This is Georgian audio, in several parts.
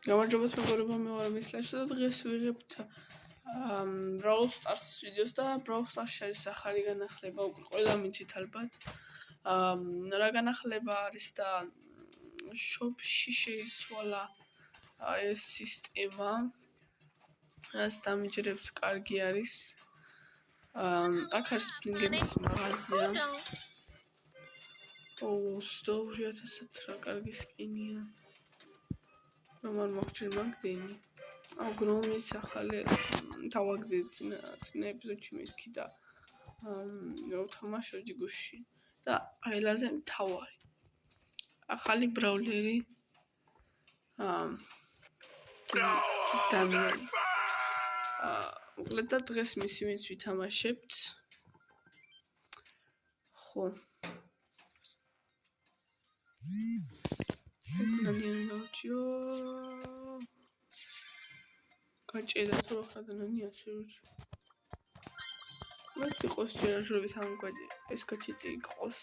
გამარჯობა მეგობრებო, მე ვარ მისლაშა და დღეს ვიღებთ Brawl Stars ვიდეოს და Brawl Stars-ში არის ახალი განახლება, უკვე ყველა მიცით ალბათ. რა განახლება არის და shop-ში შეიცვალა ეს სისტემა. რაც დამიჯერებს კარგი არის. აქ არის სპრინგების მაღაზია. $2000 რა კარგი სკინია. რომან მოხჭირ მაგდენი. გრომის ახალი თავაგდეთ წინა ეპიზოდში მეთქი და ვთამაშობ ჯგუფში და ყველაზე მთავარი ახალი ბრაულერი დანიელი უკლედ და დღეს მისი ვინც ვითამაშებთ ხო დანიელი ნოჩიო გაჭედა თუ რა ხადანია შეუჩი მე იყოს ჯერჯერობით ამ გაჭე ეს გაჭეთი იყოს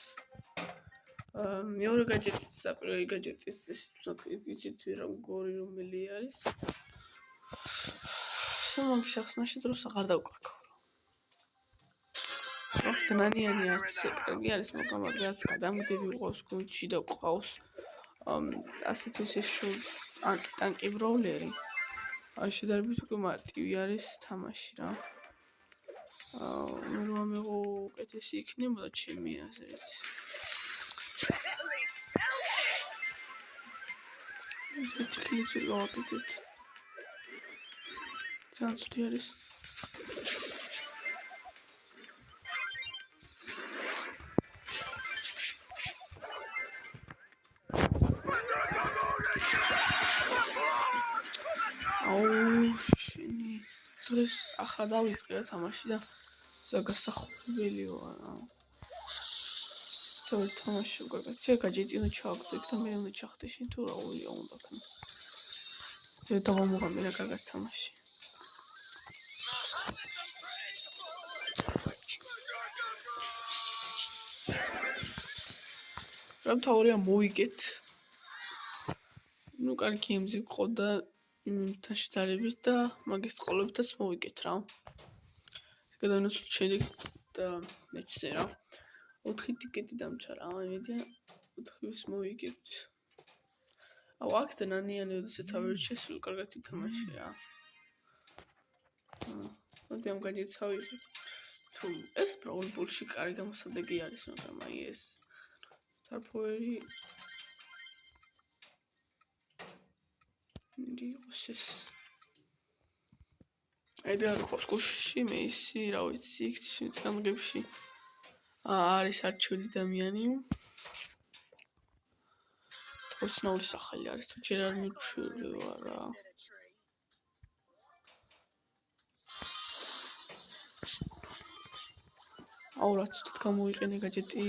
მეორე გაჭეთი და პირველი გაჭეთი ეს იცით როგორი რომელი არის შემოგი სახსნაში დროს აღარ დავკარგავ რა დანიანი არის კარგი არის მაგრამ რაც გადამგდები ვიყავს გუნდში და ყავს ასეთ ისე ანტი-ტანკი ბროულერი შედარებით უკვე მარტივი არის თამაში რა. მე რომ ამეღო უკეთესი იქნებოდა ჩემი აზრით. ეს ტექნიკი გავაკეთეთ. ძალიან ცუდი არის. დღეს ახლა დავიწყე თამაში და ზაგასახმელი ვარ. ცოტა თამაში ვგაგეთ. შენ გაჭიტინო ჩავაგდე და მე უნდა ჩახდე შენ თუ რა უნდა ქნა. ზე დავამოღამე რა კარგად თამაში. რა თავია მოვიგეთ. ნუ კარგი ემზი ყოდა იმითაში დარებით და მაგის ყოლებითაც მოვიგეთ რა. გადავინაცვლოთ შედეგი და მეჩზე რა. 4 ტიკეტი დამჩარა, ამედია 4-ის მოვიგებთ. აქ დანიანი ოდესაც ავირჩე სულ კარგად ითამაში რა. მოდი ამ გაჭეთს ავიღებ. თუ ეს Brawl Ball-ში კარგი გამოსადეგი არის, მაგრამ აი ეს თარფოერი ნიოსეს აი და ხოსკუში მე ისი რა ვიცი იქ წამგებში არის არჩეული ადამიანი თორცნაურის ახალი არის თუ ჯერ არ მიჩვევა რა აურაც თუ გამოიყენე გაჭეტი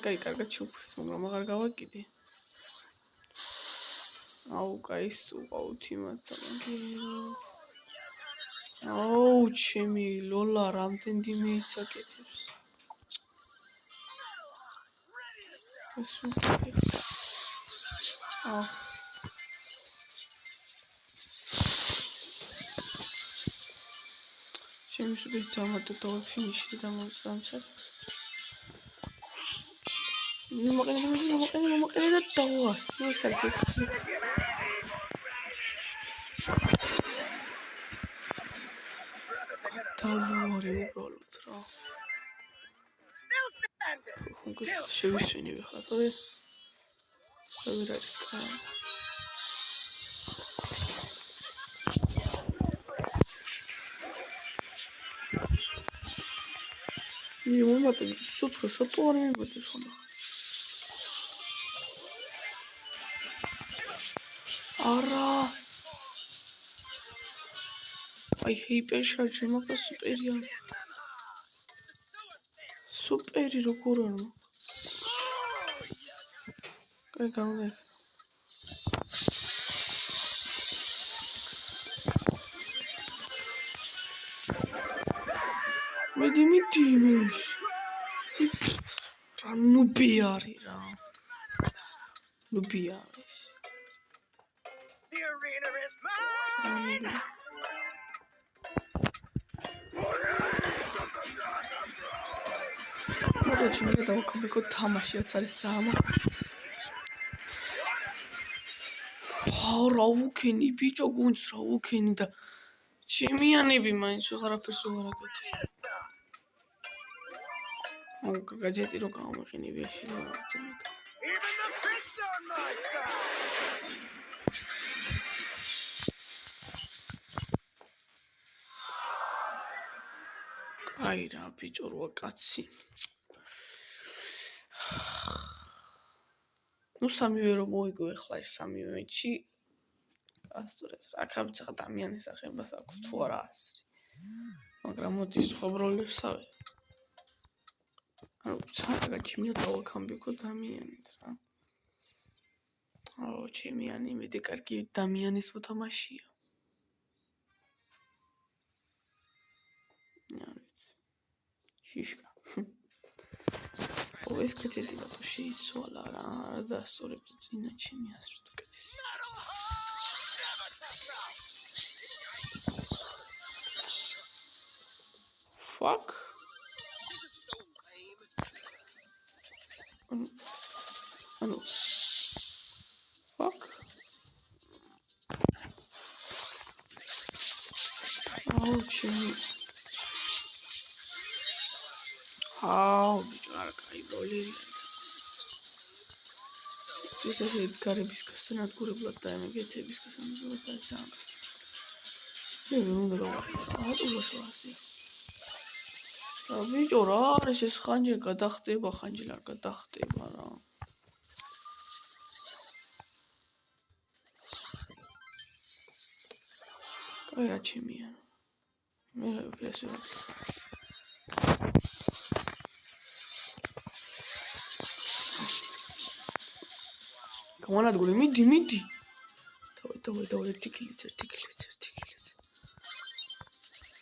კაი კარგად შევფრით მაგრამ აღარ გავაკიდე აუ კაი სტუყავთ იმათ აუ ჩემი ლოლა რამდენ დიმე ისაკეთებს აუ ჩემი სულ ძამატო და ფინიში და მომწამსა მომყენე და დავა ეს არის დავუარი უბრალოდ რა უკვე შევისვენე ხა თორე ვერ არის კაი ნი მომატე სოცხო სოტო არ მიბოდეს ხომ არა აი ჰიპერ შარჯი მაგა სუპერია სუპერი როგორ არა კაი გავდე მიდი იმის რა ნუბი არის რა ნუბი არის მოდეჩი მე დავაკომბიკო თამაშიაც არის სამა. რა ვუქენი ბიჭო გუნც რა ვუქენი და ჩემიანები მაინც ვეღარაფერს ვეღარ აკეთებ. გაჯეტი რო გამომიყენები ეში რა რაღაცა მეკ. აი რა ბიჭო რა კაცი. ნუ სამივე რომ მოიგო ახლა ეს სამივე მეჩი. ასტურებს რა ხაბც ადამიანის ახებას აქვს თუ არა ასრი. მაგრამ მოდი სხვა ბროლებს ავე. ანუ ცალკე მე დავაკამბიკო ადამიანით რა. ჩემიანი მეტი კარგი ადამიანის მოთამაშია. შიშკა. ეს კეთილი ბატო შეიცვალა რა დასწორებს წინა ჩემი აზრით უკეთეს. Fuck. Ano. Fuck. ჩემი. ბიჭო არა კაი როლერი. ეს ესე გარების გასანადგურებლად და ემეგეთების გასანადგურებლად და ზამ. მე ვერ უნდა გავაკეთო. და ბიჭო რა არის ეს ხანჯერ გადახტება, ხანჯერ არ გადახტება რა. კაი რა ჩემია. მე პრესი გამონადგური მიდი. დავай ერთი კილიც.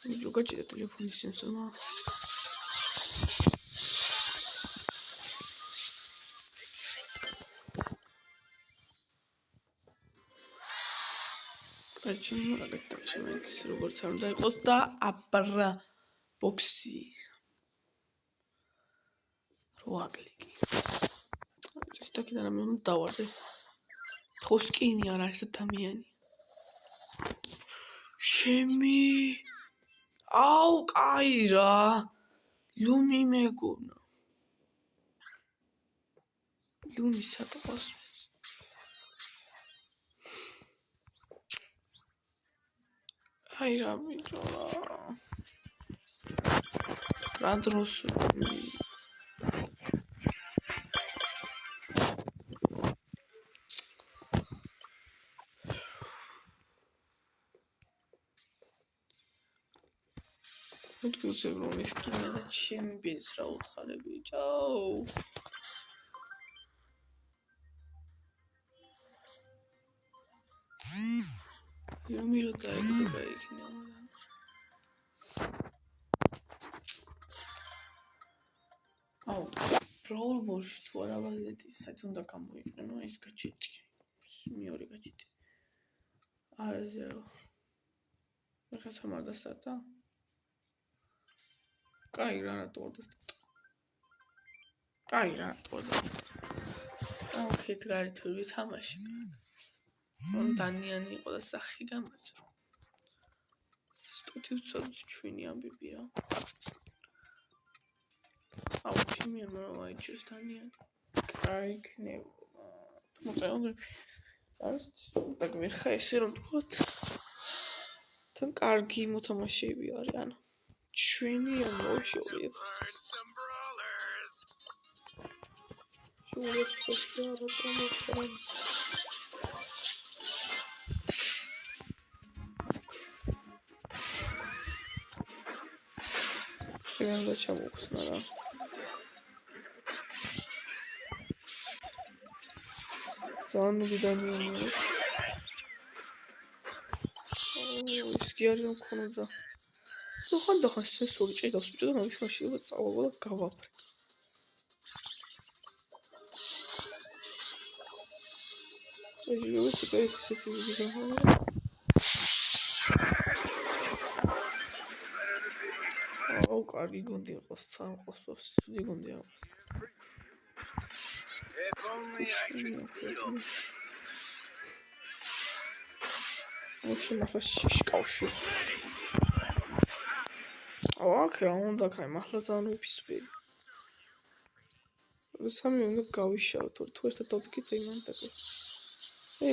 ბიჭო გაჭირდა ტელეფონის სენსორმა. ჩემი მაგათი შემეც როგორც არ უნდა იყოს და აბრა ბოქსი რა კლიკი ეს თქიდან მე უნდა დავარდე ხოსკინი არ არის ადამიანი ჩემი აუ კაი რა ლუმი მეგონა ლუმი სატყოს აი რა ბიჭო რა დროს მეთქოს რომ ის კიდე ჩემპიონს რა უთხარი ბიჭო Lumiro da ikna. აუ პროლბოშ თუ არა ვალეთი საერთოდ უნდა გამოიყენო ეს გაჭიტი მეორე გაჭიტი არა ზერო ახლა სამარ დასტარტა კაი რა რატო დასტარტა კაი რა რატო დასტარტა აუ ხეთგარი თუ ვითამაში დანიანი იყო და სახი გამაძრო სტუდიო ცოტა ჩვენი ამბები რა აუ ჩემი მომაიჩოს დანიანი კაი ქნებოდა მოწეონდი არის დაგმერხა ესე რომ თქვა თან კარგი მოთამაშეები არიან ჩვენი მოშორეთ შუეთ შეარა პრომოქრა შეიძლება ჩამოხსნა რა ზანუგი დანიანი ის კი არ მქონოდა ნუ ხანდახან სესორი ჭედავს ბიჭო და მაგის მაშინ წავალ და გავაფრე ეს ისეთი ვიდეო აუ, კარგი გუნდი იყოს, სამყოსოს ცუდი გუნდი აქვს. ოჩი მართლა შიშკავში. აქ რა უნდა ქაი, მართლა ძალიან უფისფერი. სამი უნდა გავიშავოთ, თუ ერთად დავდგეთ იმან დაგე.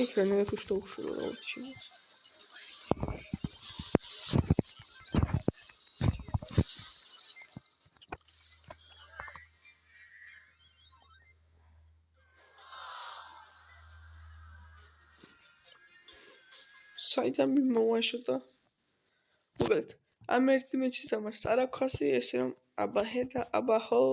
იქ რა ნელა თუ შევშურო რა უჩი. საიდან მოვაშოდა? მოგეთ, ამ ერთი მეჩის ამას არ აქვს ხასი, ესე რომ აბა ჰე და აბა ჰო.